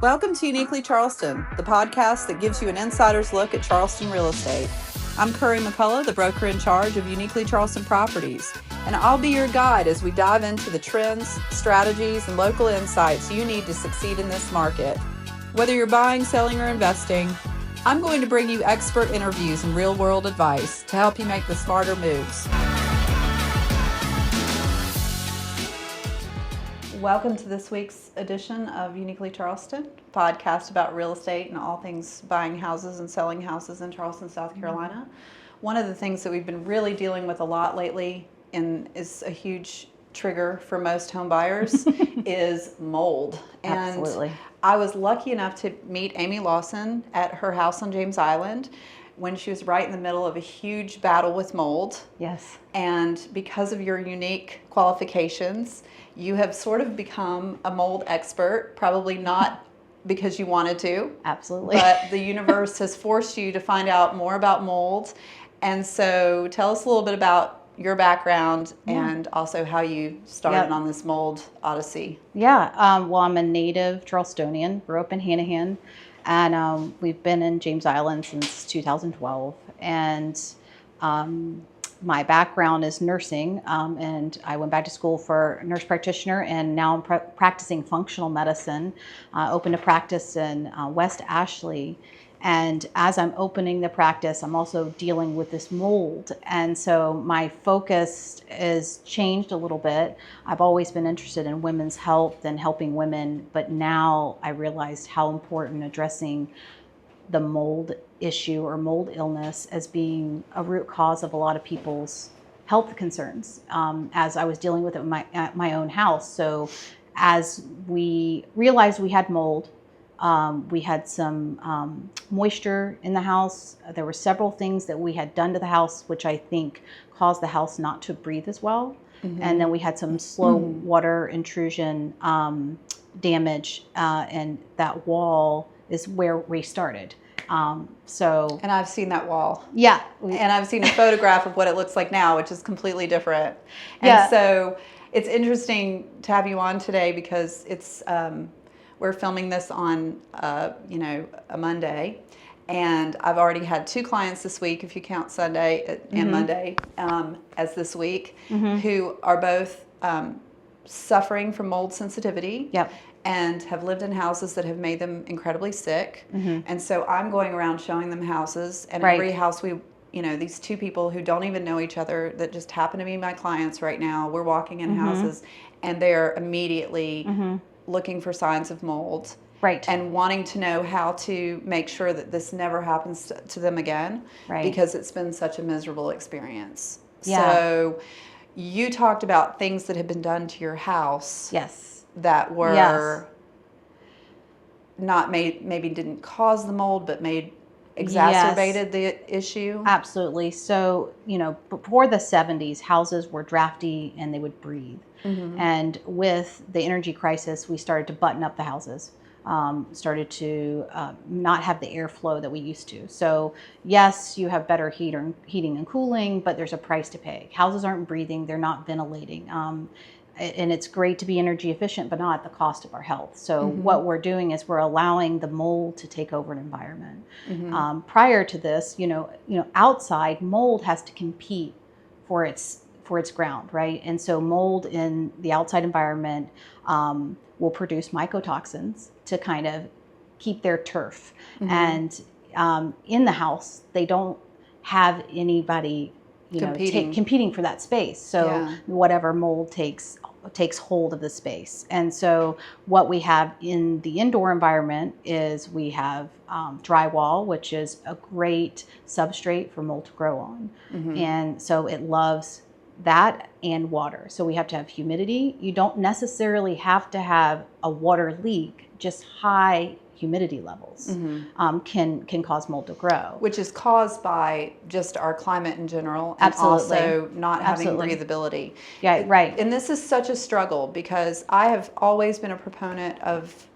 Welcome to Uniquely Charleston, the podcast that gives you an insider's look at Charleston real estate. I'm Currie McCullough, the broker in charge of Uniquely Charleston Properties, and I'll be your guide as we dive into the trends, strategies, and local insights you need to succeed in this market. Whether you're buying, selling, or investing, I'm going to bring you expert interviews and real-world advice to help you make the smarter moves. Welcome to this week's edition of Uniquely Charleston, a podcast about real estate and all things buying houses and selling houses in Charleston, South Carolina. One of the things that we've been really dealing with a lot lately and is a huge trigger for most home buyers is mold. Absolutely. And I was lucky enough to meet Amy Lawson at her house on James Island when she was right in the middle of a huge battle with mold. Yes. And because of your unique qualifications, you have sort of become a mold expert, probably not because you wanted to. Absolutely. But the universe has forced you to find out more about mold. And so tell us a little bit about your background and also how you started on this mold odyssey. Yeah. Well, I'm a native Charlestonian, grew up in Hanahan, and we've been in James Island since 2012. And my background is nursing, and I went back to school for a nurse practitioner, and now I'm practicing functional medicine. Opened a practice in West Ashley, and as I'm opening the practice, I'm also dealing with this mold, and so my focus is changed a little bit. I've always been interested in women's health and helping women, but now I realized how important addressing the mold issue or mold illness as being a root cause of a lot of people's health concerns, as I was dealing with it at my own house. So as we realized we had mold, we had some moisture in the house. There were several things that we had done to the house, which I think caused the house not to breathe as well. Mm-hmm. And then we had some slow water intrusion damage, and that wall is where we started. And I've seen that wall. Yeah. And I've seen a photograph of what it looks like now, which is completely different. And so it's interesting to have you on today because it's, we're filming this on, a Monday. And I've already had 2 clients this week, if you count Sunday and Monday, as this week, who are both suffering from mold sensitivity. Yep. And have lived in houses that have made them incredibly sick. And so I'm going around showing them houses, and every house these 2 people who don't even know each other that just happen to be my clients right now, we're walking in houses and they're immediately looking for signs of mold. Right. And wanting to know how to make sure that this never happens to them again. Right. Because it's been such a miserable experience. Yeah. So you talked about things that had been done to your house. Yes. That were not maybe didn't cause the mold, but exacerbated the issue. Absolutely. So, before the 70s, houses were drafty and they would breathe. And with the energy crisis, we started to button up the houses, started to not have the airflow that we used to. So, yes, you have better heating and cooling, but there's a price to pay. Houses aren't breathing, they're not ventilating. And it's great to be energy efficient, but not at the cost of our health. So what we're doing is we're allowing the mold to take over an environment. Prior to this, outside mold has to compete for its ground, right? And so mold in the outside environment will produce mycotoxins to kind of keep their turf. And in the house, they don't have anybody competing for that space. So whatever mold takes hold of the space. And so what we have in the indoor environment is we have drywall, which is a great substrate for mold to grow on. And so it loves that and water. So we have to have humidity. You don't necessarily have to have a water leak, just high humidity levels can cause mold to grow. Which is caused by just our climate in general, and also not having breathability. Yeah, right. And this is such a struggle because I have always been a proponent of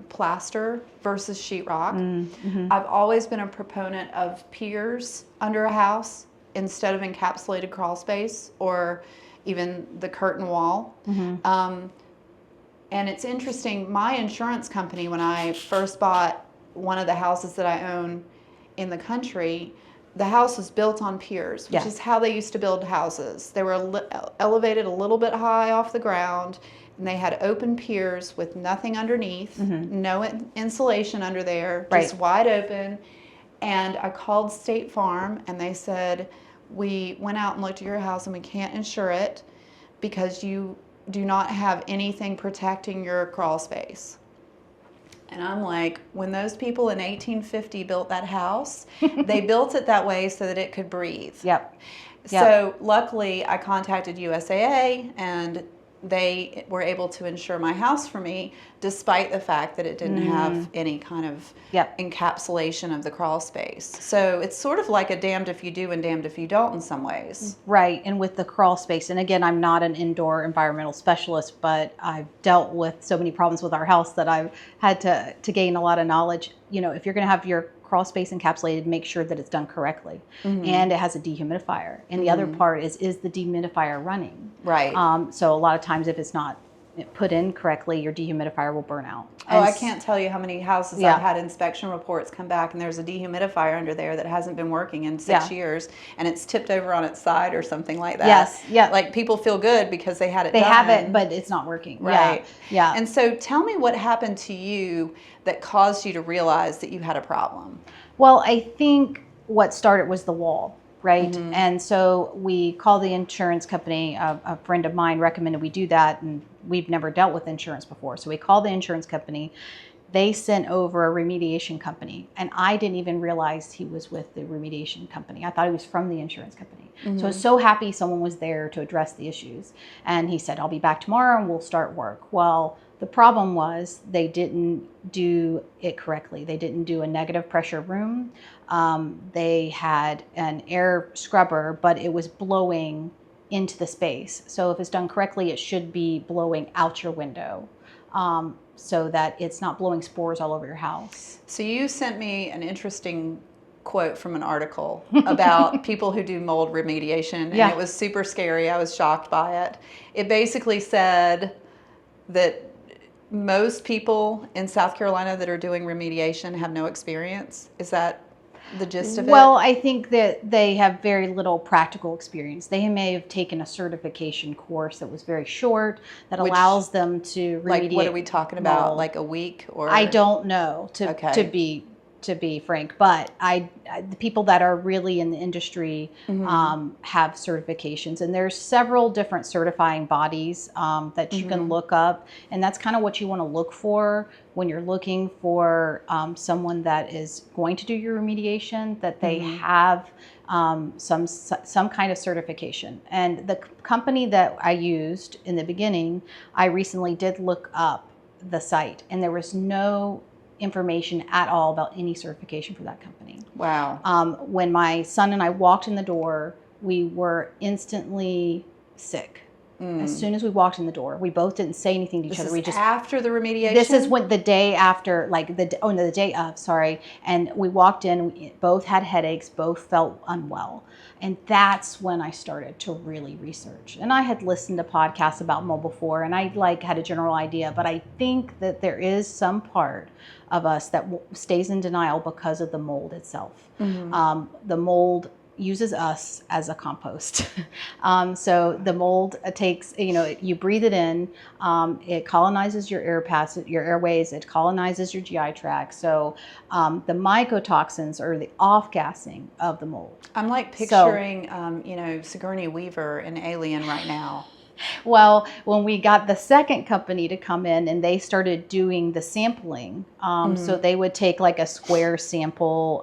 plaster versus sheetrock. I've always been a proponent of piers under a house instead of encapsulated crawl space or even the curtain wall. And it's interesting, my insurance company, when I first bought one of the houses that I own in the country, the house was built on piers, which is how they used to build houses. They were elevated a little bit high off the ground, and they had open piers with nothing underneath, no insulation under there, just wide open. And I called State Farm, and they said, we went out and looked at your house, and we can't insure it because you do not have anything protecting your crawl space. And I'm like, when those people in 1850 built that house, they built it that way so that it could breathe. So luckily, I contacted USAA, and they were able to insure my house for me, despite the fact that it didn't have any kind of encapsulation of the crawl space. So it's sort of like a damned if you do and damned if you don't in some ways. Right, and with the crawl space, and again, I'm not an indoor environmental specialist, but I've dealt with so many problems with our house that I've had to gain a lot of knowledge. You know, if you're going to have your crawl space encapsulated, make sure that it's done correctly, and it has a dehumidifier. And the other part is the dehumidifier running? Right. So a lot of times, if it's not put in correctly, your dehumidifier will burn out. Oh, I can't tell you how many houses I've had inspection reports come back, and there's a dehumidifier under there that hasn't been working in 6 years, and it's tipped over on its side or something like that. Like, people feel good because they had it done. They have it, but it's not working. Right. Yeah. And so tell me what happened to you that caused you to realize that you had a problem. Well, I think what started was the wall. Right. And so we called the insurance company. A friend of mine recommended we do that, and we've never dealt with insurance before. So we called the insurance company. They sent over a remediation company, and I didn't even realize he was with the remediation company. I thought he was from the insurance company. So I was so happy someone was there to address the issues. And he said, I'll be back tomorrow and we'll start work. Well, the problem was they didn't do it correctly. They didn't do a negative pressure room. They had an air scrubber, but it was blowing into the space. So if it's done correctly, it should be blowing out your window, so that it's not blowing spores all over your house. So you sent me an interesting quote from an article about people who do mold remediation, and it was super scary. I was shocked by it. It basically said that most people in South Carolina that are doing remediation have no experience. Is that the gist of it? Well, I think that they have very little practical experience. They may have taken a certification course that was very short that allows them to remediate. Like, what are we talking about? Mold. Like a week? Or I don't know, to be frank, but the people that are really in the industry have certifications, and there's several different certifying bodies that you can look up, and that's kind of what you want to look for when you're looking for someone that is going to do your remediation, that they have some kind of certification. And the company that I used in the beginning, I recently did look up the site, and there was no information at all about any certification for that company. Wow. When my son and I walked in the door, we were instantly sick. As soon as we walked in the door, we both didn't say anything to each other. We just after the remediation. This is when the day after, like the day of, sorry. And we walked in. We both had headaches. Both felt unwell, and that's when I started to really research. And I had listened to podcasts about mold before, and I had a general idea. But I think that there is some part of us that stays in denial because of the mold itself. The mold uses us as a compost. So the mold takes, you breathe it in, it colonizes your your airways, it colonizes your GI tract. So the mycotoxins are the off-gassing of the mold. I'm like picturing, Sigourney Weaver in Alien right now. Well, when we got the second company to come in and they started doing the sampling, so they would take like a square sample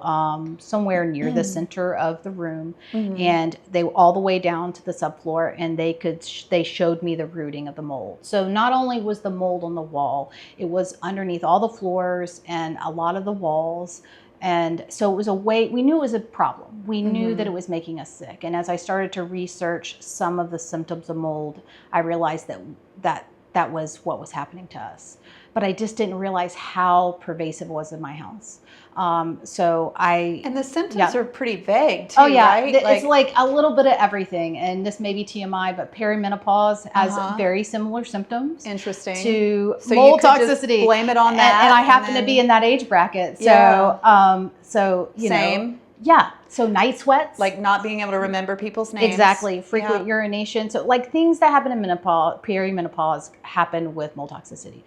somewhere near the center of the room, and they all the way down to the subfloor, and they showed me the rooting of the mold. So not only was the mold on the wall, it was underneath all the floors and a lot of the walls. And so it was we knew it was a problem. We knew that it was making us sick. And as I started to research some of the symptoms of mold, I realized that was what was happening to us. but I just didn't realize how pervasive it was in my house. And the symptoms are pretty vague too, oh yeah, right? It's like a little bit of everything. And this may be TMI, but perimenopause has very similar symptoms. Interesting. To so mold you could toxicity. Just blame it on that. And I happen to be in that age bracket. So, you Same. know, yeah. So night sweats. Like not being able to remember people's names. Exactly. Frequent urination. So like things that happen in menopause, perimenopause happen with mold toxicity.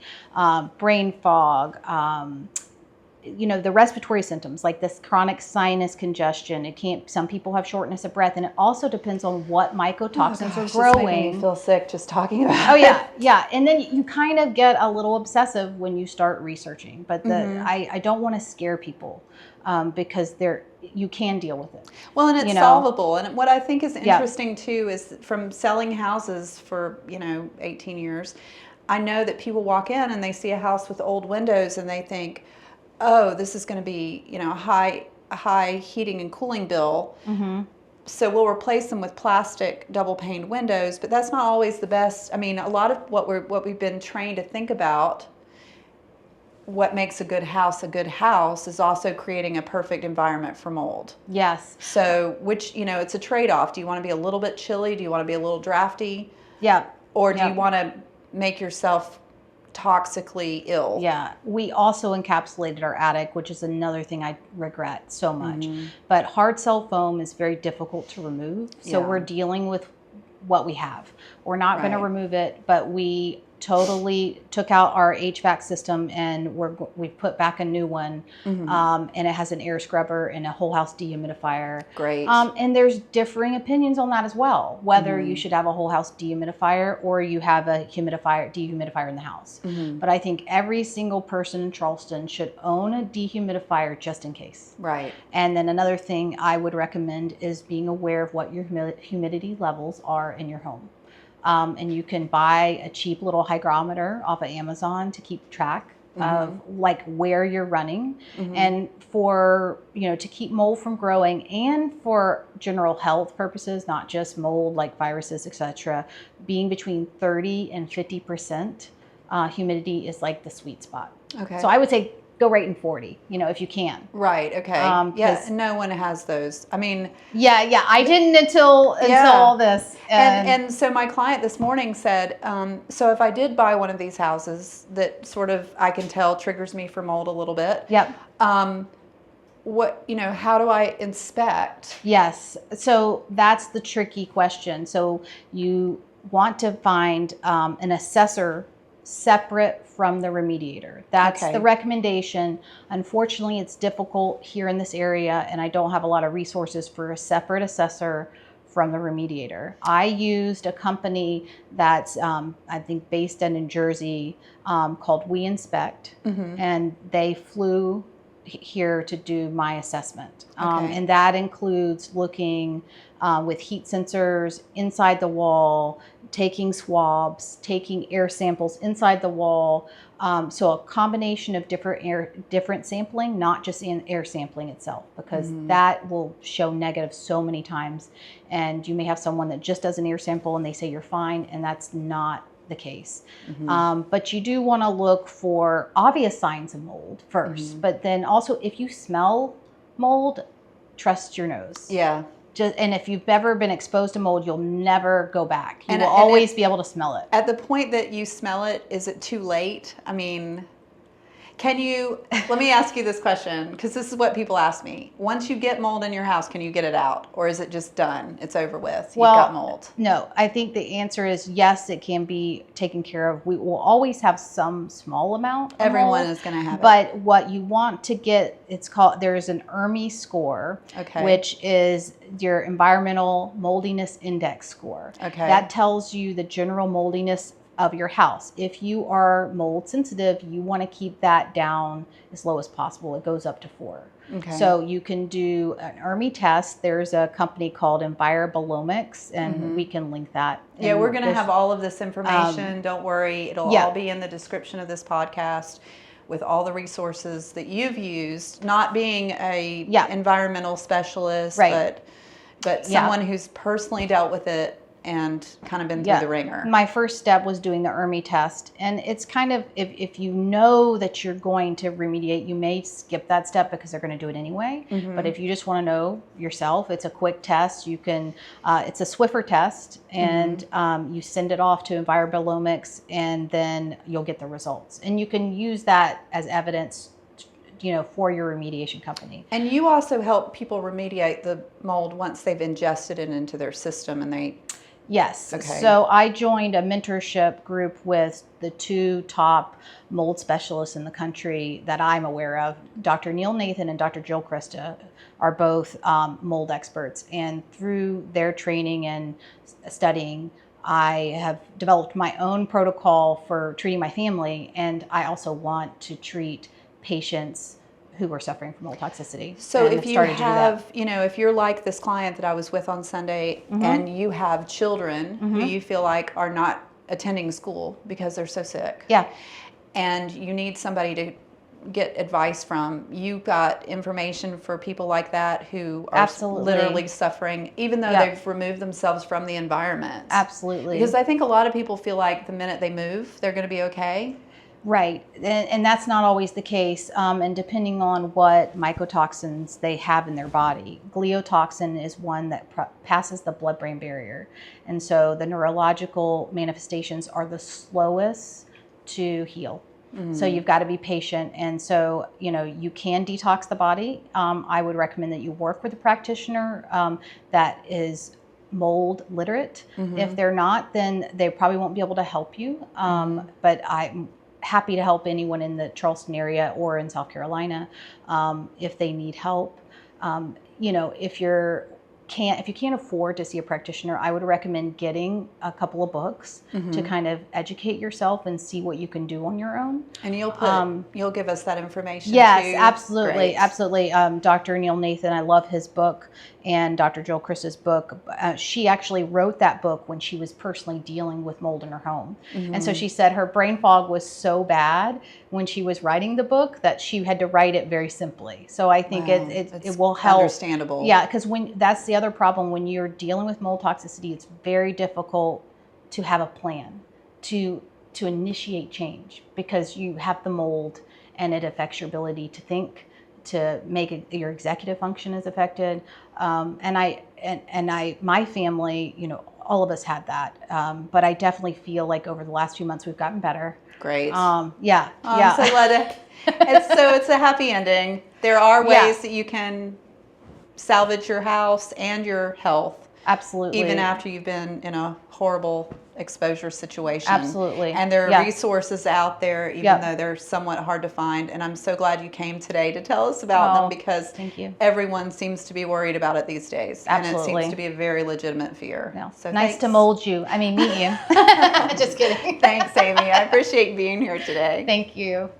Brain fog, you know, the respiratory symptoms like this chronic sinus congestion. Some people have shortness of breath, and it also depends on what mycotoxins are growing. It's making me feel sick just talking about it. Oh yeah, yeah. And then you kind of get a little obsessive when you start researching, but I don't want to scare people because you can deal with it. Well, and it's solvable. And what I think is interesting too is from selling houses for, 18 years, I know that people walk in and they see a house with old windows and they think, oh, this is going to be, a high heating and cooling bill. Mm-hmm. So we'll replace them with plastic double paned windows, but that's not always the best. I mean, a lot of what we've been trained to think about, what makes a good house is also creating a perfect environment for mold. Yes. So it's a trade-off. Do you want to be a little bit chilly? Do you want to be a little drafty? Yeah. Or do you want to make yourself toxically ill? Yeah. We also encapsulated our attic, which is another thing I regret so much. Mm-hmm. But hard cell foam is very difficult to remove. So we're dealing with what we have. We're not going to remove it, but we totally took out our HVAC system and we've put back a new one. Mm-hmm. And it has an air scrubber and a whole house dehumidifier. Great. And there's differing opinions on that as well, whether you should have a whole house dehumidifier or you have a dehumidifier in the house. Mm-hmm. But I think every single person in Charleston should own a dehumidifier just in case. Right. And then another thing I would recommend is being aware of what your humidity levels are in your home. And you can buy a cheap little hygrometer off of Amazon to keep track of like where you're running, and for to keep mold from growing and for general health purposes, not just mold like viruses, etc. Being between 30 and 50% humidity is like the sweet spot. Okay. So I would say go right in 40, if you can. Right. Okay. Yeah. No one has those. I mean. Yeah. I didn't until all this. And so my client this morning said, so if I did buy one of these houses that sort of I can tell triggers me for mold a little bit. Yep. How do I inspect? Yes. So that's the tricky question. So you want to find an assessor separate from the remediator. That's the recommendation. Unfortunately, it's difficult here in this area, and I don't have a lot of resources for a separate assessor from the remediator. I used a company that's, I think, based in New Jersey called We Inspect, and they flew here to do my assessment. And that includes looking with heat sensors inside the wall, taking swabs, taking air samples inside the wall. So a combination of different sampling, not just in air sampling itself, because that will show negative so many times. And you may have someone that just does an air sample and they say you're fine, and that's not the case. But you do want to look for obvious signs of mold first, but then also if you smell mold, trust your nose. Yeah. And if you've ever been exposed to mold, you'll never go back. You will always be able to smell it. At the point that you smell it, is it too late? I mean, let me ask you this question, because this is what people ask me. Once you get mold in your house, can you get it out? Or is it just done? It's over with. You've got mold. No, I think the answer is yes, it can be taken care of. We will always have some small amount of Everyone mold, is going to have it. But what you want to get, there's an ERMI score, which is your environmental moldiness index score. Okay. That tells you the general moldiness of your house. If you are mold sensitive, you want to keep that down as low as possible. It goes up to 4. Okay. So you can do an ERMI test. There's a company called Envirobolomics, and we can link that. Yeah, we're going to have all of this information. Don't worry. It'll all be in the description of this podcast with all the resources that you've used, not being a environmental specialist, but someone who's personally dealt with it and kind of been through the ringer. My first step was doing the ERMI test. And it's kind of, if you know that you're going to remediate, you may skip that step because they're going to do it anyway. But if you just want to know yourself, it's a quick test. You can, it's a Swiffer test, and you send it off to Envirobiolomics, and then you'll get the results. And you can use that as evidence, for your remediation company. And you also help people remediate the mold once they've ingested it into their system, and they... Yes. Okay. So I joined a mentorship group with the 2 top mold specialists in the country that I'm aware of. Dr. Neil Nathan and Dr. Jill Krista are both mold experts. And through their training and studying, I have developed my own protocol for treating my family. And I also want to treat patients who are suffering from mold toxicity. So if you have, if you're like this client that I was with on Sunday, and you have children who you feel like are not attending school because they're so sick. Yeah. And you need somebody to get advice from, you've got information for people like that who are literally suffering, even though they've removed themselves from the environment. Absolutely. Because I think a lot of people feel like the minute they move, they're going to be okay. Right, and that's not always the case, and depending on what mycotoxins they have in their body. Gliotoxin is one that passes the blood-brain barrier, and so the neurological manifestations are the slowest to heal. So you've got to be patient, and so you can detox the body. I would recommend that you work with a practitioner that is mold literate. If they're not, then they probably won't be able to help you, but I'm happy to help anyone in the Charleston area or in South Carolina if they need help. If you can't afford to see a practitioner, I would recommend getting a couple of books to kind of educate yourself and see what you can do on your own. And you'll give us that information. Yes, too. absolutely, Great. absolutely. Dr. Neil Nathan, I love his book, and Dr. Jill Krista's book. She actually wrote that book when she was personally dealing with mold in her home, and so she said her brain fog was so bad when she was writing the book that she had to write it very simply. So I think it will help. Understandable. Yeah, because that's the other problem when you're dealing with mold toxicity. It's very difficult to have a plan to initiate change because you have the mold and it affects your ability to think, to make your executive function is affected. My family, all of us had that. But I definitely feel like over the last few months we've gotten better. Great. Yeah. I'm so glad it's a happy ending. There are ways that you can salvage your house and your health. Absolutely. Even after you've been in a horrible exposure situation. Absolutely. And there are resources out there, even though they're somewhat hard to find. And I'm so glad you came today to tell us about them because thank you. Everyone seems to be worried about it these days. Absolutely. And it seems to be a very legitimate fear. No. So nice to mold you. Meet you. Just kidding. Thanks, Amy. I appreciate being here today. Thank you.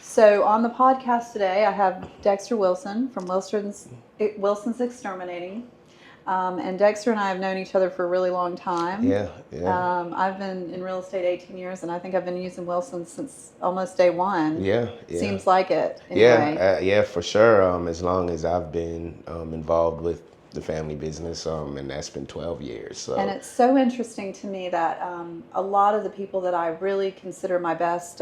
So on the podcast today, I have Dexter Wilson from Wilson's Exterminating. And Dexter and I have known each other for a really long time. Yeah. I've been in real estate 18 years, and I think I've been using Wilson since almost day one. Yeah. Seems like it. Anyway. Yeah, for sure. As long as I've been involved with the family business, and that's been 12 years. So. And it's so interesting to me that a lot of the people that I really consider my best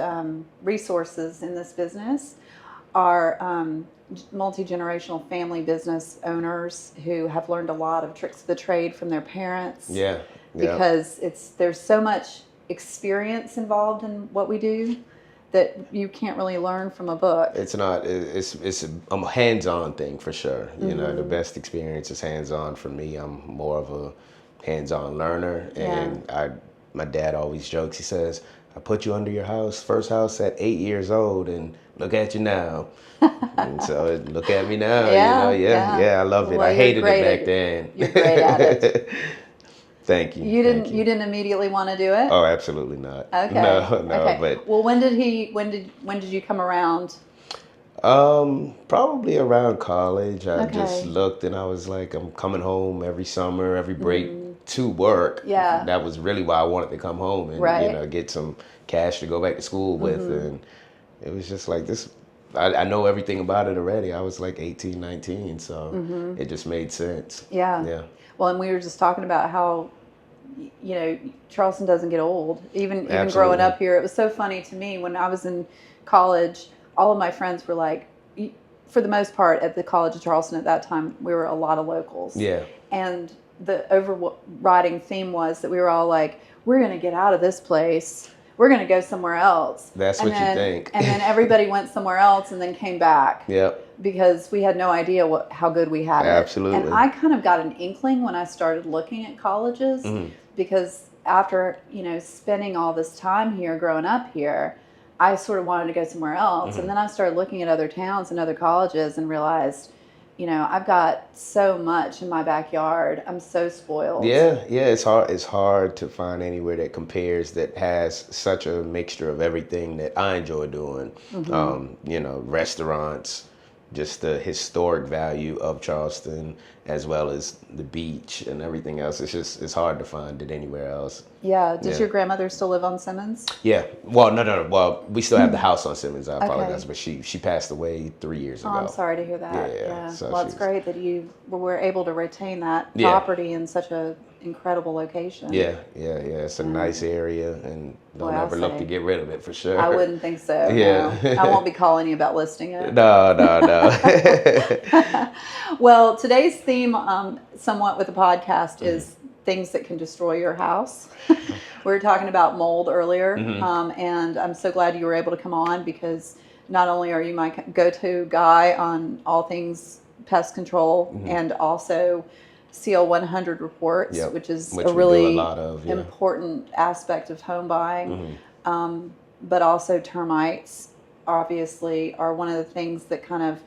resources in this business are multi-generational family business owners who have learned a lot of tricks of the trade from their parents. Yeah. Because there's so much experience involved in what we do that you can't really learn from a book. It's not. It's a hands-on thing for sure. The best experience is hands-on for me. I'm more of a hands-on learner, and my dad always jokes. He says, "I put you under your first house at 8 years old, and look at you now." And so look at me now. I loved it. Well, I hated it back then. You're great at it. Thank you. You didn't immediately want to do it? Oh, absolutely not. Okay. No. Okay. But when did you come around? Probably around college. I just looked and I was like, I'm coming home every summer, every break to work. Yeah. That was really why I wanted to come home and get some cash to go back to school with. And it was just like this. I know everything about it already. I was like 18, 19, so it just made sense. Yeah. Yeah. Well, and we were just talking about how you know, Charleston doesn't get old. Even growing Absolutely. up here, it was so funny to me when I was in college. All of my friends were like, for the most part, at the College of Charleston at that time, we were a lot of locals. Yeah. And the overriding theme was that we were all like, we're going to get out of this place. We're going to go somewhere else. That's and what then, you think. And then everybody went somewhere else and then came back. Yep. Because we had no idea how good we had it. Absolutely. And I kind of got an inkling when I started looking at colleges, because after, you know, spending all this time here, growing up here, I sort of wanted to go somewhere else. And then I started looking at other towns and other colleges and realized, you know, I've got so much in my backyard. I'm so spoiled. Yeah, it's hard to find anywhere that compares, that has such a mixture of everything that I enjoy doing. You know, restaurants, just the historic value of Charleston, as well as the beach and everything else. It's hard to find it anywhere else. Yeah. Does your grandmother still live on Simmons? Yeah. Well, no. Well, we still have the house on Simmons. I apologize, but she passed away 3 years ago. Oh, I'm sorry to hear that. Yeah. So well, it's great that you were able to retain that property in such a incredible location. Yeah. It's a nice area, and don't ever look to get rid of it for sure. I wouldn't think so. Yeah. No. I won't be calling you about listing it. No. Well, today's theme, somewhat with the podcast, is things that can destroy your house. We were talking about mold earlier, and I'm so glad you were able to come on, because not only are you my go-to guy on all things pest control, and also CL 100 reports, which is a really important aspect of home buying, but also termites obviously are one of the things that kind of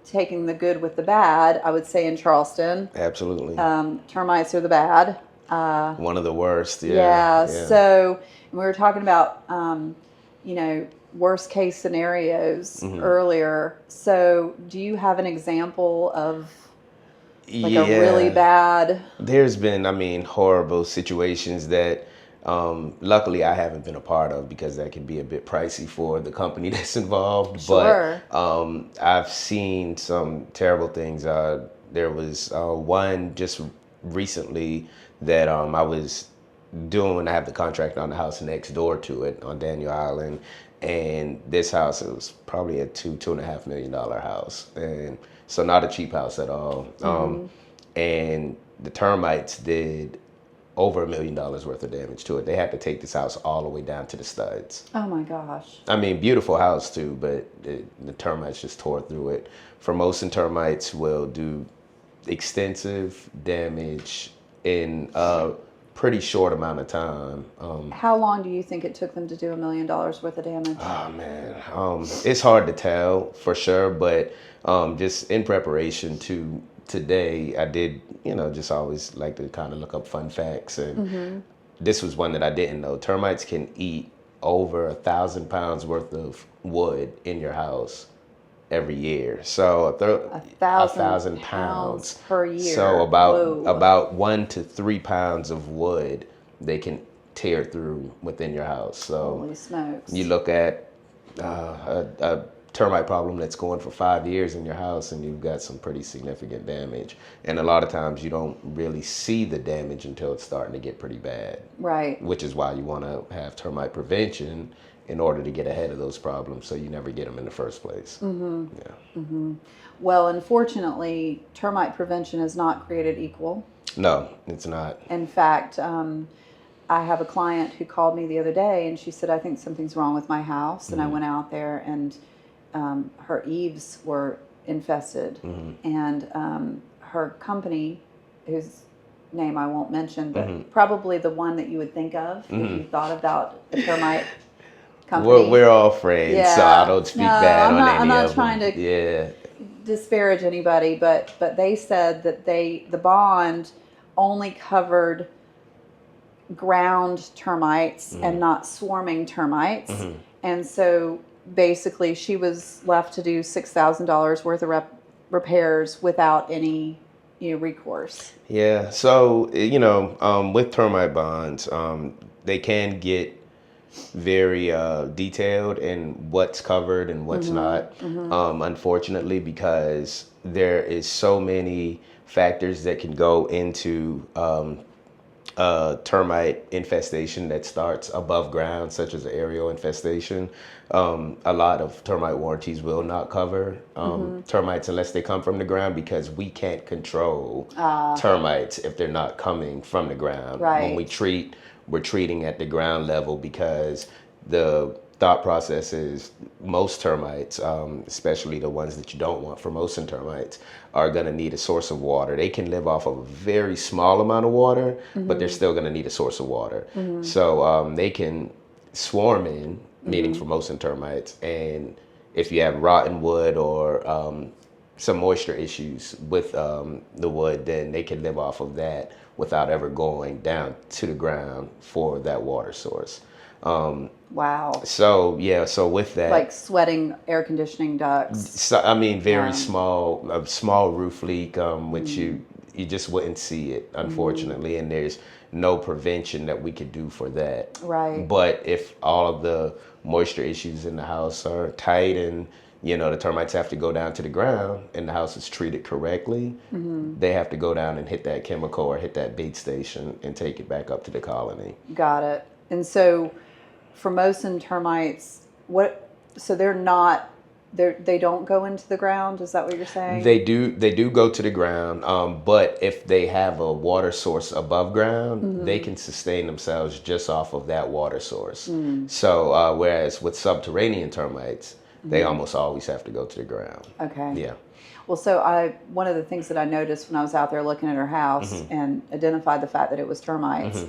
taking the good with the bad, I would say, in Charleston. Absolutely. Termites are the bad. One of the worst. Yeah. So we were talking about, you know, worst case scenarios earlier. So do you have an example of like a really bad? There's been, horrible situations that luckily I haven't been a part of, because that can be a bit pricey for the company that's involved. Sure. But I've seen some terrible things. There was one just recently that I was doing. I have the contract on the house next door to it on Daniel Island. And this house, it was probably a $2.5 million house. And so not a cheap house at all. And the termites did over $1 million worth of damage to it. They had to take this house all the way down to the studs. Oh my gosh. Beautiful house too, but the termites just tore through it. Formosan termites will do extensive damage in a pretty short amount of time. How long do you think it took them to do $1 million worth of damage? Oh man, it's hard to tell for sure, but just in preparation to today, I did, just always like to kind of look up fun facts, and this was one that I didn't know. Termites can eat over 1,000 pounds worth of wood in your house every year. So 1,000 pounds per year. So about 1 to 3 pounds of wood they can tear through within your house. So holy smokes. You look at a termite problem that's going for 5 years in your house, and you've got some pretty significant damage. And a lot of times you don't really see the damage until it's starting to get pretty bad. Right. Which is why you want to have termite prevention in order to get ahead of those problems, so you never get them in the first place. Well, unfortunately, termite prevention is not created equal. No, it's not. In fact, I have a client who called me the other day, and she said, I think something's wrong with my house. And I went out there, and her eaves were infested. And her company, whose name I won't mention, but probably the one that you would think of if you thought about the termite company. We're all friends, so I don't speak bad on any of them. I'm not trying to disparage anybody, but they said that the bond only covered ground termites and not swarming termites. And so basically she was left to do $6,000 worth of repairs without any recourse. Yeah. So, with termite bonds, they can get very detailed in what's covered and what's not, unfortunately, because there is so many factors that can go into termite infestation that starts above ground, such as an aerial infestation. A lot of termite warranties will not cover termites unless they come from the ground, because we can't control termites if they're not coming from the ground. Right. When we treat, we're treating at the ground level, because the thought process is most termites, especially the ones that you don't want, Formosan termites, are going to need a source of water. They can live off of a very small amount of water, but they're still going to need a source of water. So they can swarm in, meaning Formosan termites, and if you have rotten wood or some moisture issues with the wood, then they can live off of that without ever going down to the ground for that water source. Wow. So yeah, so with that, Like sweating air conditioning ducts. so, I mean, very small, a small roof leak, which you just wouldn't see it, unfortunately, and there's no prevention that we could do for that. Right. But if all of the moisture issues in the house are tight, and the termites have to go down to the ground, and the house is treated correctly, they have to go down and hit that chemical or hit that bait station and take it back up to the colony. Got it. And so Formosan termites, so they don't go into the ground, is that what you're saying? They do go to the ground, but if they have a water source above ground, they can sustain themselves just off of that water source. So whereas with subterranean termites, they almost always have to go to the ground. Okay. Yeah. Well, so one of the things that I noticed when I was out there looking at her house and identified the fact that it was termites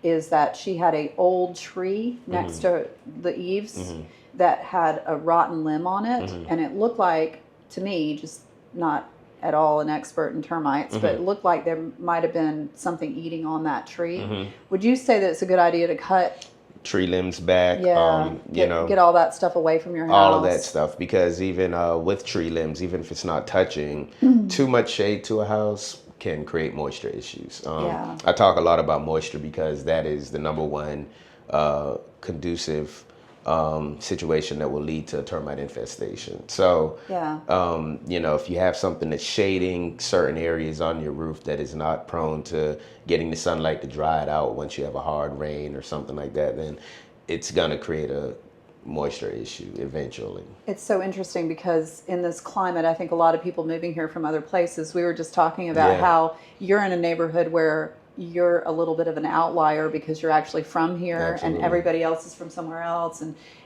is that she had an old tree next to the eaves that had a rotten limb on it, and it looked like, to me, just not at all an expert in termites, but it looked like there might have been something eating on that tree. Would you say that it's a good idea to cut tree limbs back, get all that stuff away from your house? All of that stuff, because even with tree limbs, even if it's not touching, too much shade to a house can create moisture issues. I talk a lot about moisture because that is the number one conducive situation that will lead to a termite infestation. So, if you have something that's shading certain areas on your roof that is not prone to getting the sunlight to dry it out once you have a hard rain or something like that, then it's going to create a moisture issue eventually. It's so interesting because in this climate, I think a lot of people moving here from other places, we were just talking about how you're in a neighborhood where you're a little bit of an outlier because you're actually from here. Absolutely. And everybody else is from somewhere else.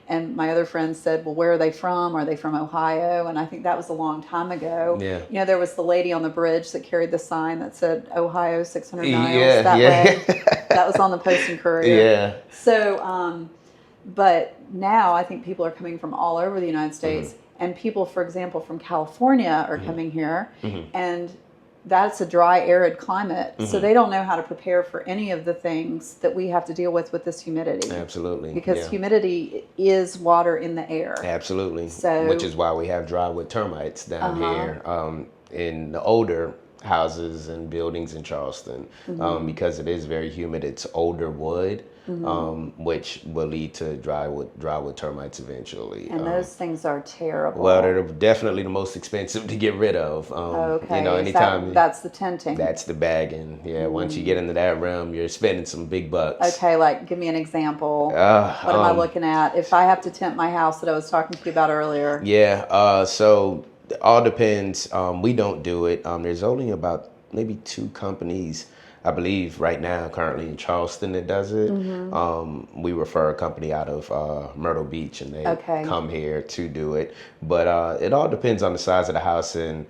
And my other friends said, well, where are they from? Are they from Ohio? And I think that was a long time ago. Yeah. There was the lady on the bridge that carried the sign that said Ohio 600 miles that way. That was on the Post and Courier. Yeah. So, but now I think people are coming from all over the United States, and people, for example, from California are coming here, and that's a dry, arid climate, so they don't know how to prepare for any of the things that we have to deal with this humidity. Absolutely. Because humidity is water in the air. Absolutely. So, which is why we have drywood termites down here in the older houses and buildings in Charleston, because it is very humid. It's older wood, which will lead to drywood termites eventually. And those things are terrible. Well, they're definitely the most expensive to get rid of. Anytime that's the tenting. That's the bagging. Yeah, once you get into that realm, you're spending some big bucks. Okay, like give me an example. What am I looking at? If I have to tent my house that I was talking to you about earlier. Yeah. So it all depends. We don't do it. There's only about maybe 2 companies, I believe, right now, currently in Charleston that does it. We refer a company out of Myrtle Beach, and they come here to do it. But it all depends on the size of the house and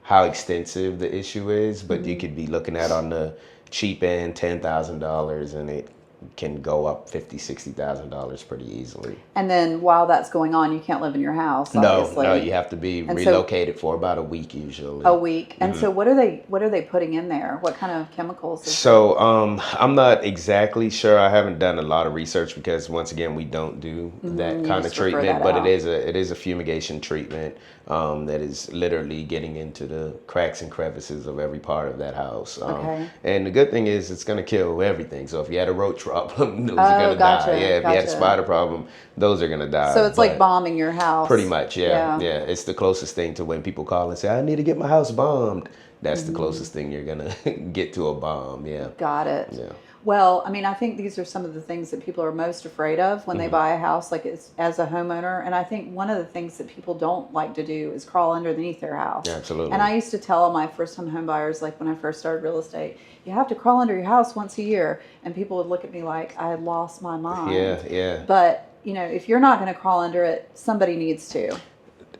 how extensive the issue is. But you could be looking at, on the cheap end, $10,000, and it can go up $50,000, $60,000 pretty easily. And then while that's going on, you can't live in your house, obviously. No, you have to be relocated for about a week usually. A week. And so what are they putting in there? What kind of chemicals? I'm not exactly sure. I haven't done a lot of research because, once again, we don't do that kind of treatment. But it is a fumigation treatment that is literally getting into the cracks and crevices of every part of that house. And the good thing is it's going to kill everything. So if you had a roach problem, those are going to die. Yeah, if you had a spider problem, those are going to die. So it's like bombing your house. Pretty much, yeah. It's the closest thing to when people call and say, I need to get my house bombed. That's the closest thing you're going to get to a bomb, yeah. Got it. Yeah. Well, I mean, I think these are some of the things that people are most afraid of when they buy a house, like as a homeowner. And I think one of the things that people don't like to do is crawl underneath their house. Absolutely. And I used to tell all my first-time home buyers, like when I first started real estate, you have to crawl under your house once a year. And people would look at me like I had lost my mind. Yeah. But, you know, if you're not going to crawl under it, somebody needs to.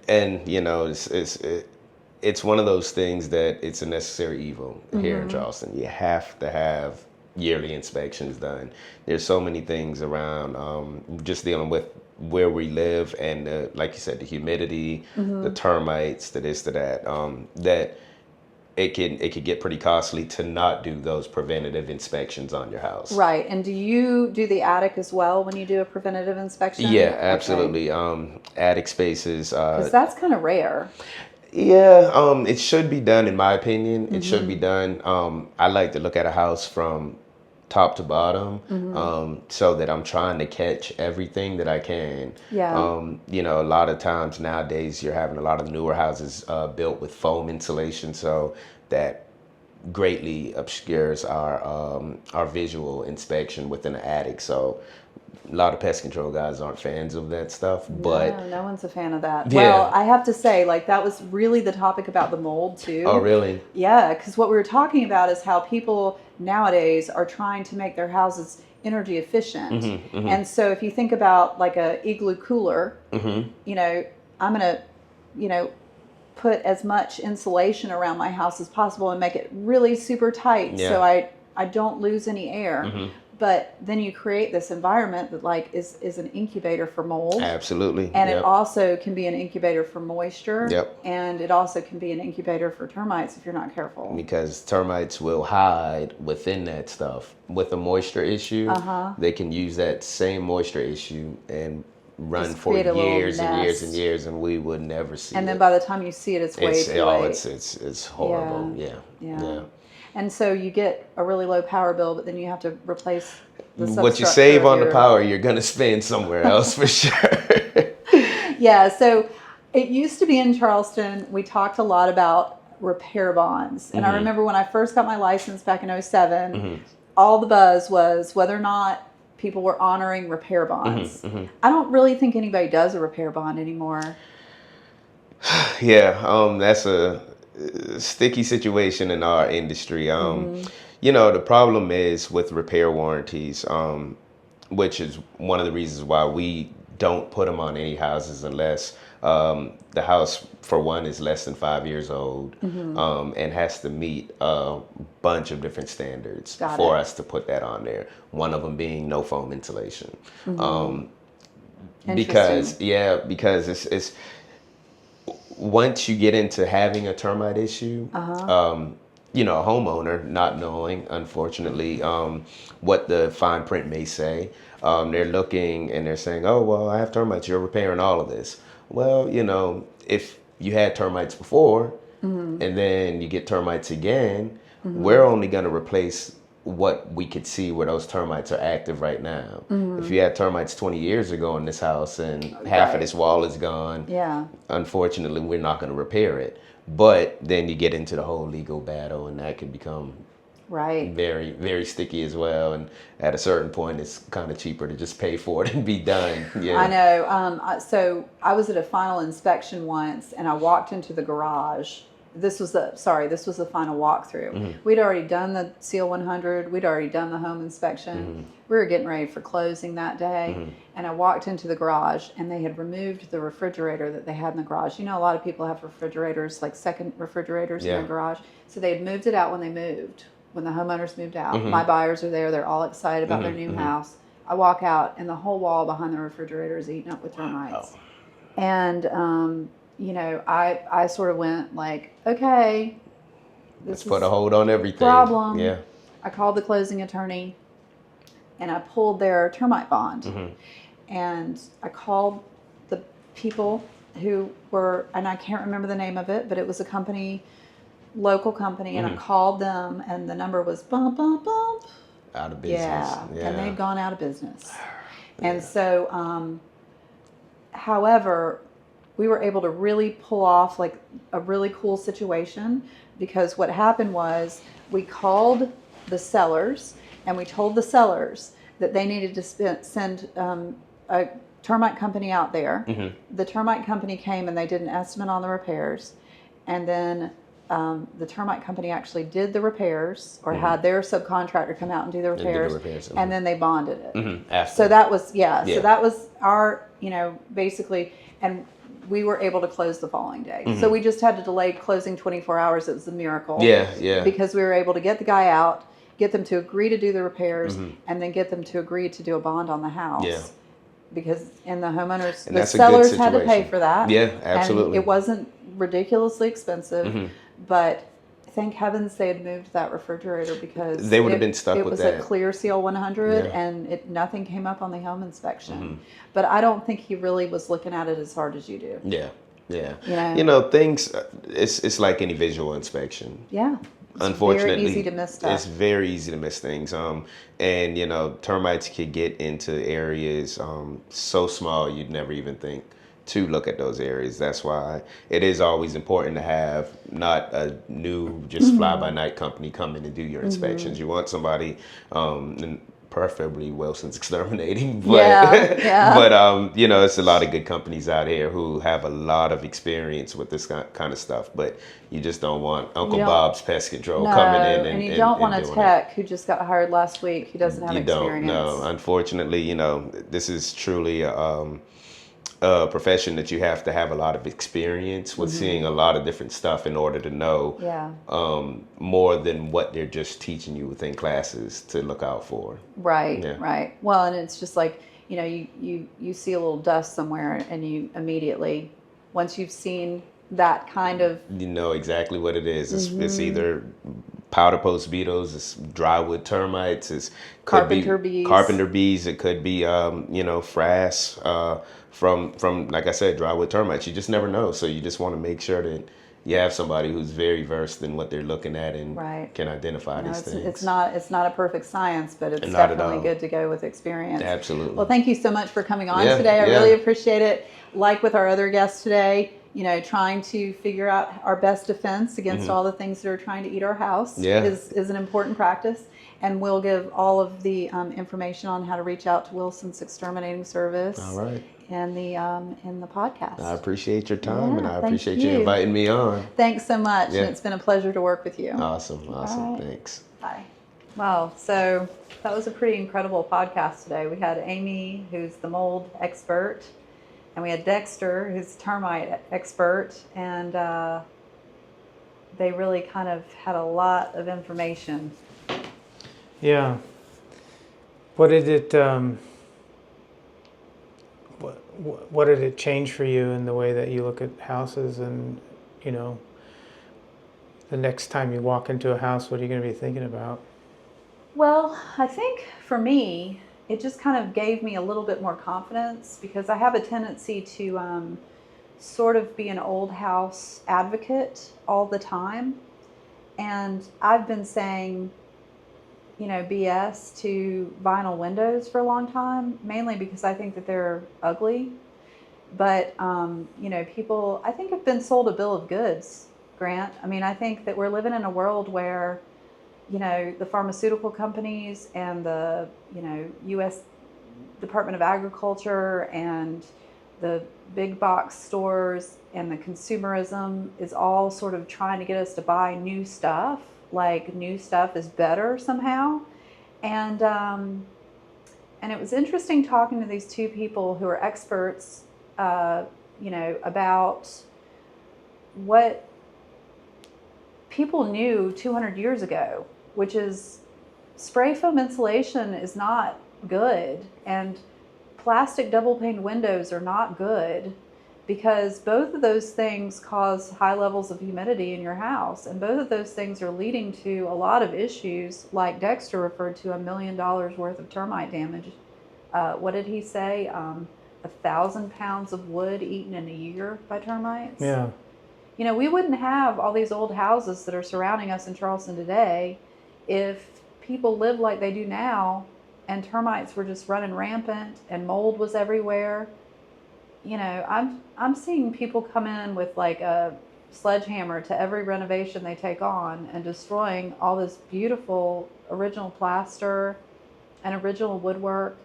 And, you know, it's one of those things that it's a necessary evil here in Charleston. You have to have yearly inspections done. There's so many things around just dealing with where we live and like you said, the humidity, the termites, the this, to that, that it could get pretty costly to not do those preventative inspections on your house. Right. And do you do the attic as well when you do a preventative inspection? Yeah, absolutely. Okay. Attic spaces. Because that's kind of rare. Yeah, it should be done, in my opinion. It should be done. I like to look at a house from top to bottom, so that I'm trying to catch everything that I can. Yeah. You know, a lot of times nowadays you're having a lot of newer houses built with foam insulation, so that greatly obscures our visual inspection within the attic. So a lot of pest control guys aren't fans of that stuff, but no one's a fan of that. Yeah. Well, I have to say, like, that was really the topic about the mold too. Oh, really? Yeah, because what we were talking about is how people nowadays are trying to make their houses energy efficient. And so if you think about like a igloo cooler, you know, I'm gonna, you know, put as much insulation around my house as possible and make it really super tight, so I don't lose any air. But then you create this environment that like is an incubator for mold. Absolutely. And it also can be an incubator for moisture. Yep. And it also can be an incubator for termites if you're not careful. Because termites will hide within that stuff. With a moisture issue, they can use that same moisture issue and run Just for create a little years and years and nest. years, and we would never see it. And then by the time you see it, it's way too late. It's horrible. Yeah. And so you get a really low power bill, but then you have to replace the substructure. What you save on the power, you're going to spend somewhere else for sure. Yeah, so it used to be in Charleston, we talked a lot about repair bonds. And I remember when I first got my license back in 2007, all the buzz was whether or not people were honoring repair bonds. I don't really think anybody does a repair bond anymore. Yeah, that's a sticky situation in our industry. You know, the problem is with repair warranties, which is one of the reasons why we don't put them on any houses unless the house, for one, is less than 5 years old and has to meet a bunch of different standards for us to put that on there. One of them being no foam insulation. Because it's once you get into having a termite issue, you know, a homeowner not knowing, unfortunately, what the fine print may say, they're looking and they're saying, oh, well, I have termites, you're repairing all of this. Well, you know, if you had termites before and then you get termites again, we're only going to replace what we could see where those termites are active right now. If you had termites 20 years ago in this house and half of this wall is gone, unfortunately, we're not going to repair it. But then you get into the whole legal battle, and that can become very, very sticky as well. And at a certain point, it's kind of cheaper to just pay for it and be done. Yeah, I know. So I was at a final inspection once, and I walked into the garage. This was the final walkthrough. We'd already done the Seal 100. We'd already done the home inspection. We were getting ready for closing that day. And I walked into the garage, and they had removed the refrigerator that they had in the garage. You know, a lot of people have refrigerators, like second refrigerators in their garage. So they had moved it out when they moved, when the homeowners moved out. My buyers are there. They're all excited about their new house. I walk out, and the whole wall behind the refrigerator is eaten up with termites. And, you know, I sort of went like, okay, let's put a hold on everything. Problem. Yeah. I called the closing attorney and I pulled their termite bond. And I called the people who were, and I can't remember the name of it, but it was a company, local company, and I called them and the number was bump, bump, bump. Out of business. Yeah. And they'd gone out of business. And so, however, we were able to really pull off like a really cool situation, because what happened was we called the sellers and we told the sellers that they needed to send a termite company out there. The termite company came and they did an estimate on the repairs, and then the termite company actually did the repairs, or had their subcontractor come out and do the repairs, and then they bonded it. So that was so that was our, basically, and we were able to close the following day. So we just had to delay closing 24 hours. It was a miracle. Because we were able to get the guy out, get them to agree to do the repairs, and then get them to agree to do a bond on the house. Because the homeowners, the sellers had to pay for that. Absolutely. And it wasn't ridiculously expensive, but thank heavens they had moved that refrigerator, because they would have been stuck with that. It was a clear seal 100, and nothing came up on the home inspection. But I don't think he really was looking at it as hard as you do. Things. It's like any visual inspection. Unfortunately, very easy to miss stuff. It's very easy to miss things. And termites could get into areas so small you'd never even think to look at those areas. That's why it is always important to have not a new just fly-by-night company come in and do your inspections. You want somebody, and preferably Wilson's Exterminating, but it's a lot of good companies out here who have a lot of experience with this kind of stuff, but you just don't want Uncle Bob's Pest Control coming in and you don't want a tech who just got hired last week who doesn't have experience. No, unfortunately, this is truly a profession that you have to have a lot of experience with, seeing a lot of different stuff in order to know more than what they're just teaching you within classes to look out for. Right. Well, and it's just like, you see a little dust somewhere, and you immediately, once you've seen that kind of, you know exactly what it is. It's either powder post beetles, it's drywood termites, it's carpenter bees, it could be frass from like I said, drywood termites. You just never know, so you just want to make sure that you have somebody who's very versed in what they're looking at and can identify these things. It's not a perfect science, but it's definitely good to go with experience. Absolutely. Well, thank you so much for coming on today. I really appreciate it. Like with our other guests today, trying to figure out our best defense against all the things that are trying to eat our house is an important practice. And we'll give all of the information on how to reach out to Wilson's Exterminating Service. All right. In the podcast. I appreciate your time, and I appreciate you inviting me on. Thanks so much, and it's been a pleasure to work with you. Awesome. Right. Thanks. Bye. Wow, so that was a pretty incredible podcast today. We had Amy, who's the mold expert, and we had Dexter, who's the termite expert, and they really kind of had a lot of information. Yeah. What did it what did it change for you in the way that you look at houses, and the next time you walk into a house, what are you going to be thinking about? Well, I think for me, it just kind of gave me a little bit more confidence, because I have a tendency to sort of be an old house advocate all the time. And I've been saying, BS to vinyl windows for a long time, mainly because I think that they're ugly. But, people, I think, have been sold a bill of goods, Grant. I mean, I think that we're living in a world where, the pharmaceutical companies and the, U.S. Department of Agriculture and the big box stores and the consumerism is all sort of trying to get us to buy new stuff. Like, new stuff is better somehow. And it was interesting talking to these two people who are experts, about what people knew 200 years ago, which is spray foam insulation is not good, and plastic double pane windows are not good, because both of those things cause high levels of humidity in your house, and both of those things are leading to a lot of issues, like Dexter referred to $1 million worth of termite damage. What did he say? 1,000 pounds of wood eaten in a year by termites? Yeah. We wouldn't have all these old houses that are surrounding us in Charleston today if people lived like they do now, and termites were just running rampant and mold was everywhere. I'm seeing people come in with like a sledgehammer to every renovation they take on and destroying all this beautiful original plaster and original woodwork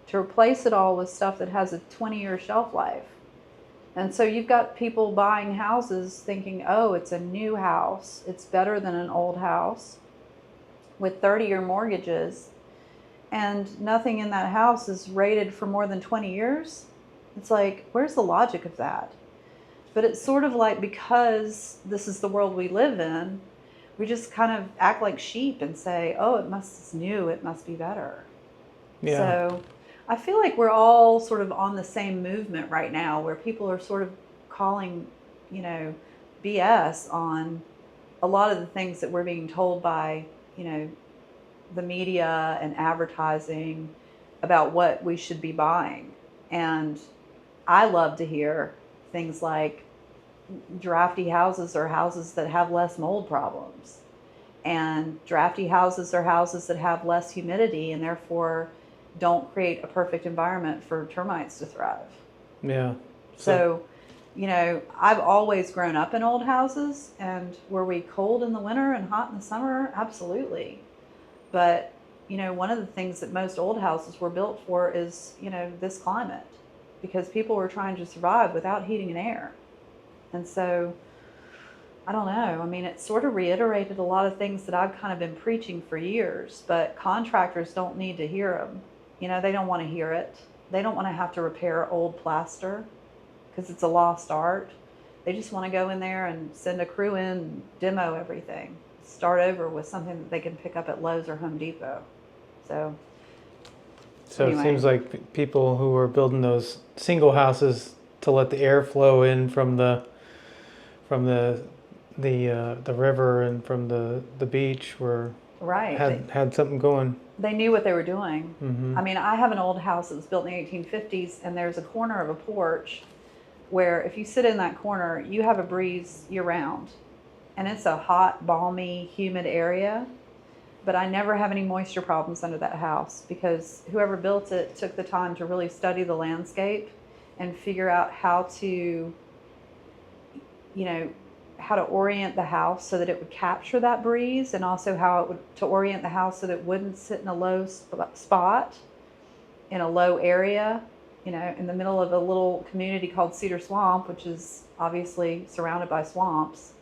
to replace it all with stuff that has a 20-year shelf life. And so you've got people buying houses thinking, oh, it's a new house, it's better than an old house, with 30-year mortgages, and nothing in that house is rated for more than 20 years. It's like, where's the logic of that? But it's sort of like, because this is the world we live in, we just kind of act like sheep and say, oh, it's new, it must be better. Yeah. So I feel like we're all sort of on the same movement right now, where people are sort of calling, BS on a lot of the things that we're being told by, the media and advertising about what we should be buying. And I love to hear things like drafty houses are houses that have less mold problems, and drafty houses are houses that have less humidity and therefore don't create a perfect environment for termites to thrive. Yeah. So, I've always grown up in old houses, and were we cold in the winter and hot in the summer? Absolutely. But, one of the things that most old houses were built for is, this climate, because people were trying to survive without heating and air. And so, I don't know. I mean, it sort of reiterated a lot of things that I've kind of been preaching for years, but contractors don't need to hear them. They don't want to hear it. They don't want to have to repair old plaster because it's a lost art. They just want to go in there and send a crew in and demo everything. Start over with something that they can pick up at Lowe's or Home Depot. So anyway. It seems like people who were building those single houses to let the air flow in from the river and from the beach were right. had something going. They knew what they were doing. Mm-hmm. I mean, I have an old house that was built in the 1850s, and there's a corner of a porch where if you sit in that corner, you have a breeze year round. And it's a hot, balmy, humid area. But I never have any moisture problems under that house because whoever built it took the time to really study the landscape and figure out how to orient the house so that it would capture that breeze, and also to orient the house so that it wouldn't sit in a low spot, in a low area, in the middle of a little community called Cedar Swamp, which is obviously surrounded by swamps.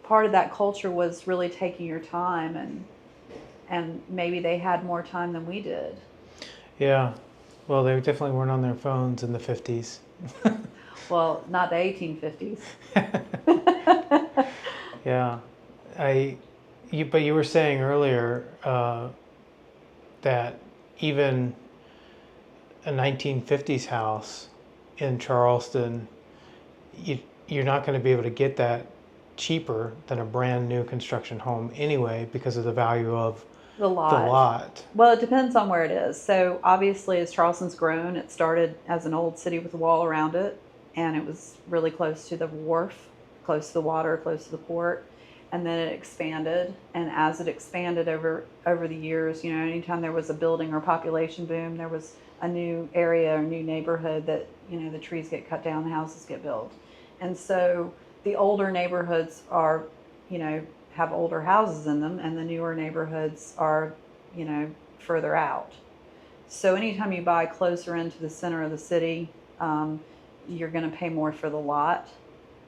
Part of that culture was really taking your time, and maybe they had more time than we did. Yeah. Well, they definitely weren't on their phones in the 50s. Well, not the 1850s. Yeah. But you were saying earlier that even a 1950s house in Charleston, you're not going to be able to get that cheaper than a brand new construction home anyway because of the value of the lot. Well, it depends on where it is. So obviously, as Charleston's grown, it started as an old city with a wall around it, and it was really close to the wharf, close to the water, close to the port, and then it expanded. And as it expanded over the years, anytime there was a building or population boom, there was a new area or new neighborhood that the trees get cut down, the houses get built. And so the older neighborhoods are, have older houses in them, and the newer neighborhoods are, further out. So anytime you buy closer into the center of the city, you're going to pay more for the lot.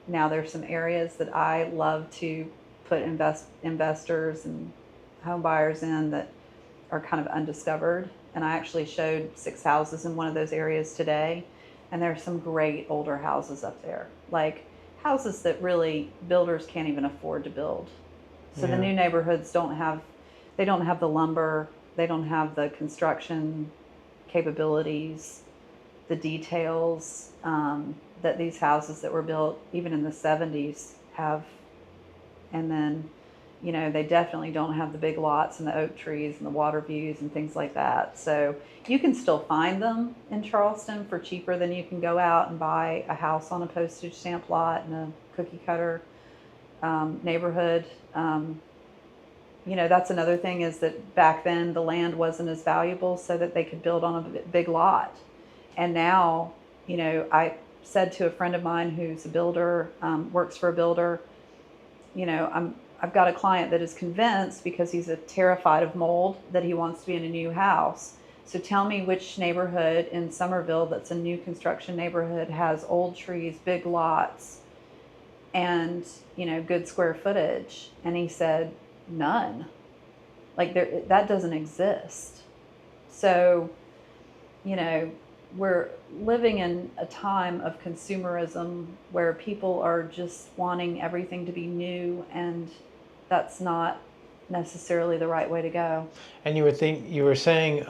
Now there's some areas that I love to put investors and home buyers in that are kind of undiscovered. And I actually showed 6 houses in one of those areas today. And there's some great older houses up there, like houses that really builders can't even afford to build. So the new neighborhoods don't have the lumber, they don't have the construction capabilities, the details that these houses that were built even in the 70s have. And then, they definitely don't have the big lots and the oak trees and the water views and things like that. So you can still find them in Charleston for cheaper than you can go out and buy a house on a postage stamp lot in a cookie cutter neighborhood. That's another thing, is that back then the land wasn't as valuable so that they could build on a big lot. And now, said to a friend of mine who's a builder, works for a builder, you know, I've got a client that is convinced, because he's terrified of mold, that he wants to be in a new house. So tell me which neighborhood in Somerville that's a new construction neighborhood has old trees, big lots, and, you know, good square footage. And he said, none. Like, that doesn't exist. So, you know, we're living in a time of consumerism where people are just wanting everything to be new, and that's not necessarily the right way to go. And you were saying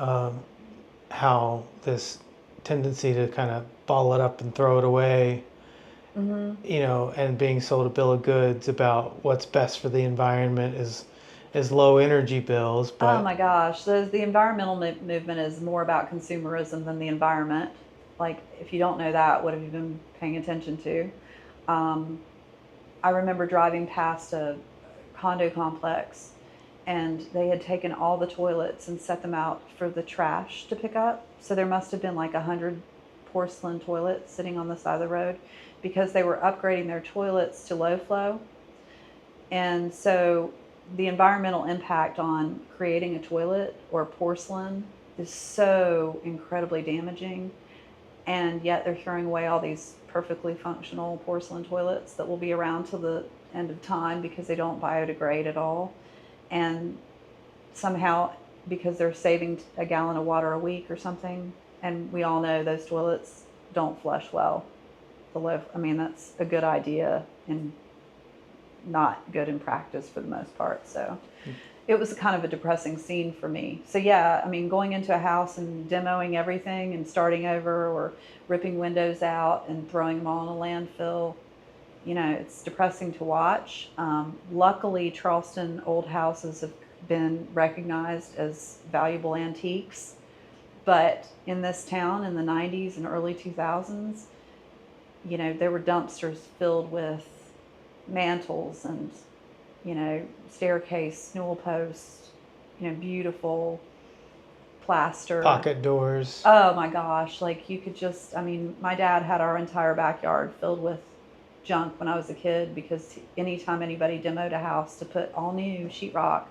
how this tendency to kind of ball it up and throw it away, you know, and being sold a bill of goods about what's best for the environment is low energy bills. But oh my gosh, the environmental movement is more about consumerism than the environment. Like, if you don't know that, what have you been paying attention to? I remember driving past a condo complex, and they had taken all the toilets and set them out for the trash to pick up. So there must have been like 100 porcelain toilets sitting on the side of the road, because they were upgrading their toilets to low flow. And so the environmental impact on creating a toilet or porcelain is so incredibly damaging. And yet they're throwing away all these perfectly functional porcelain toilets that will be around till the end of time, because they don't biodegrade at all. And somehow, because they're saving a gallon of water a week or something, and we all know those toilets don't flush well. I mean, that's a good idea and not good in practice for the most part. So it was kind of a depressing scene for me. So yeah, I mean, going into a house and demoing everything and starting over, or ripping windows out and throwing them all in a landfill, you know, it's depressing to watch. Luckily, Charleston old houses have been recognized as valuable antiques. But in this town in the 90s and early 2000s, you know, there were dumpsters filled with mantles and, you know, staircase, newel posts, you know, beautiful plaster. pocket doors. Oh my gosh, like you could just, I mean, my dad had our entire backyard filled with junk when I was a kid, because anytime anybody demoed a house to put all new sheetrock,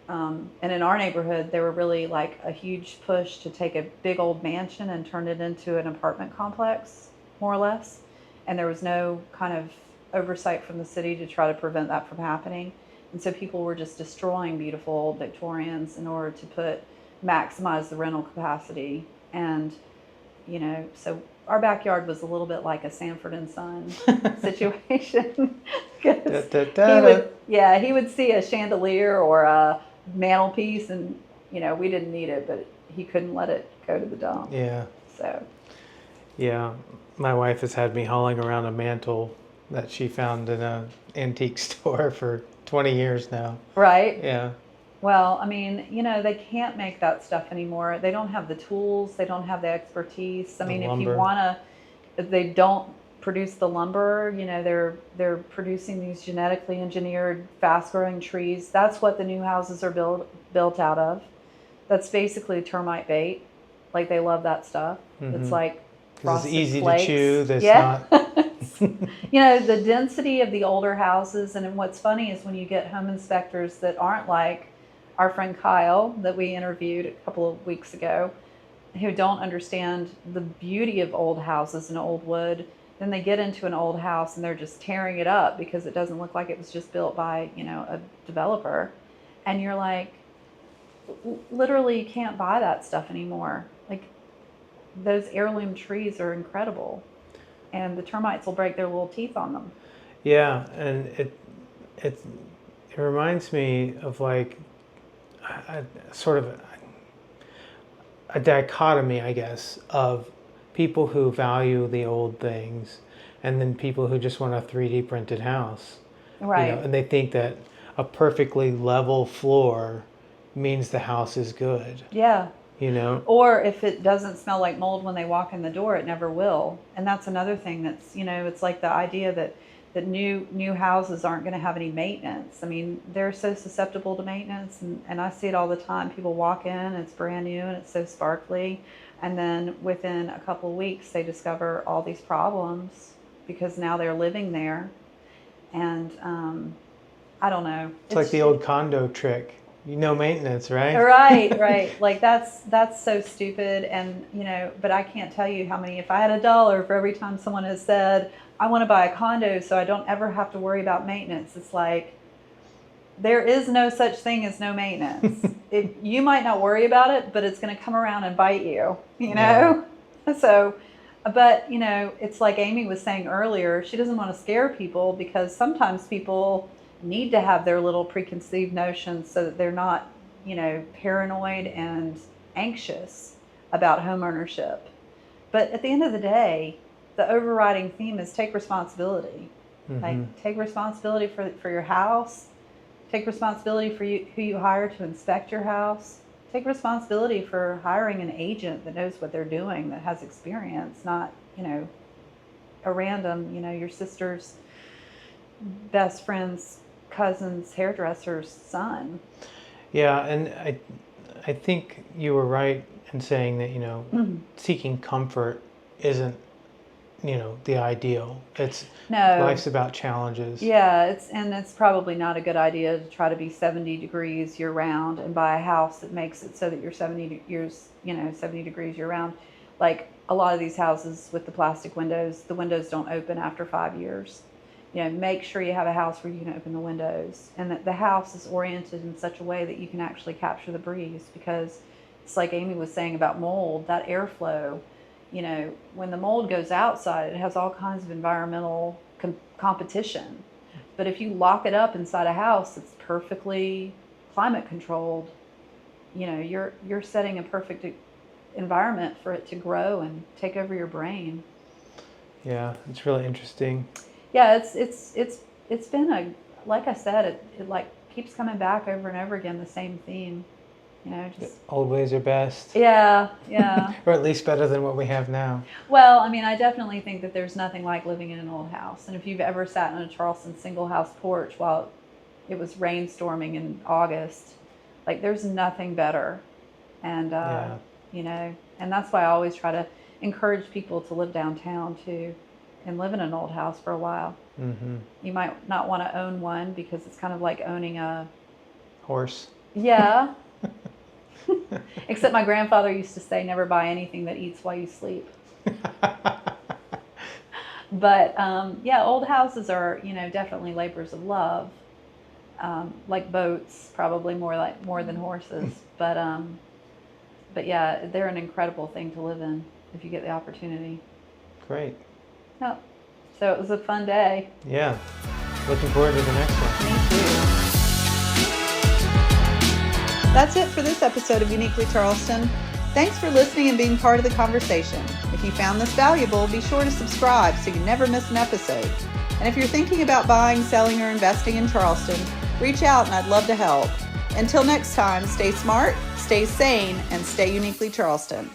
and in our neighborhood, there were really like a huge push to take a big old mansion and turn it into an apartment complex, more or less. And there was no kind of oversight from the city to try to prevent that from happening. And so people were just destroying beautiful old Victorians in order to maximize the rental capacity. And, you know, so our backyard was a little bit like a Sanford and Son situation. He would see a chandelier or a mantelpiece, and, you know, we didn't need it, but he couldn't let it go to the dump. Yeah. So. Yeah. My wife has had me hauling around a mantle that she found in an antique store for 20 years now. Right. Yeah. Well, I mean, you know, they can't make that stuff anymore. They don't have the tools. They don't have the expertise. I mean, if you want to, they don't produce the lumber. You know, they're producing these genetically engineered, fast-growing trees. That's what the new houses are built out of. That's basically termite bait. Like, they love that stuff. Mm-hmm. It's like frosted it's easy flakes. To chew. That's not. You know, the density of the older houses, and what's funny is when you get home inspectors that aren't like our friend Kyle that we interviewed a couple of weeks ago, who don't understand the beauty of old houses and old wood. Then they get into an old house and they're just tearing it up because it doesn't look like it was just built by, you know, a developer. And you're like, literally, you can't buy that stuff anymore. Like, those heirloom trees are incredible, and the termites will break their little teeth on them. Yeah, and it reminds me of like a sort of a dichotomy, I guess, of people who value the old things and then people who just want a 3D printed house. Right. You know, and they think that a perfectly level floor means the house is good. Yeah. You know? Or if it doesn't smell like mold when they walk in the door, it never will. And that's another thing that's, you know, it's like the idea that new houses aren't going to have any maintenance. I mean, they're so susceptible to maintenance, and I see it all the time. People walk in, it's brand new and it's so sparkly. And then within a couple of weeks, they discover all these problems because now they're living there. And I don't know. It's like the old condo trick. Maintenance, right? Right. Like that's so stupid. And, but I can't tell you how many, if I had $1 for every time someone has said, I want to buy a condo so I don't ever have to worry about maintenance. It's like, there is no such thing as no maintenance. You might not worry about it, but it's going to come around and bite you, Yeah. So, but, it's like Amy was saying earlier, she doesn't want to scare people because sometimes people need to have their little preconceived notions so that they're not, paranoid and anxious about home ownership. But at the end of the day, the overriding theme is take responsibility. Mm-hmm. Like, take responsibility for your house. Take responsibility for who you hire to inspect your house. Take responsibility for hiring an agent that knows what they're doing, that has experience, not, a random, your sister's best friend's cousin's hairdresser's son. Yeah, and I think you were right in saying that, seeking comfort isn't, the ideal. Life's about challenges. Yeah, it's probably not a good idea to try to be 70 degrees year round and buy a house that makes it so that you're 70 degrees year round. Like a lot of these houses with the plastic windows, the windows don't open after 5 years. Make sure you have a house where you can open the windows and that the house is oriented in such a way that you can actually capture the breeze, because it's like Amy was saying about mold, that airflow. When the mold goes outside, it has all kinds of environmental competition. But if you lock it up inside a house that's perfectly climate controlled, you're setting a perfect environment for it to grow and take over your brain. Yeah, it's really interesting. Yeah, it's been like I said, it like keeps coming back over and over again, the same theme. Just old ways are best. Yeah. Or at least better than what we have now. Well, I definitely think that there's nothing like living in an old house. And if you've ever sat on a Charleston single house porch while it was rainstorming in August, like there's nothing better. And, and that's why I always try to encourage people to live downtown too and live in an old house for a while. Mm-hmm. You might not want to own one because it's kind of like owning a horse. Yeah. Except my grandfather used to say, never buy anything that eats while you sleep. But old houses are, definitely labors of love. Like boats, probably more than horses. But yeah, they're an incredible thing to live in if you get the opportunity. Great. Yep. So it was a fun day. Yeah. Looking forward to the next one. Me too. That's it for this episode of Uniquely Charleston. Thanks for listening and being part of the conversation. If you found this valuable, be sure to subscribe so you never miss an episode. And if you're thinking about buying, selling, or investing in Charleston, reach out and I'd love to help. Until next time, stay smart, stay sane, and stay uniquely Charleston.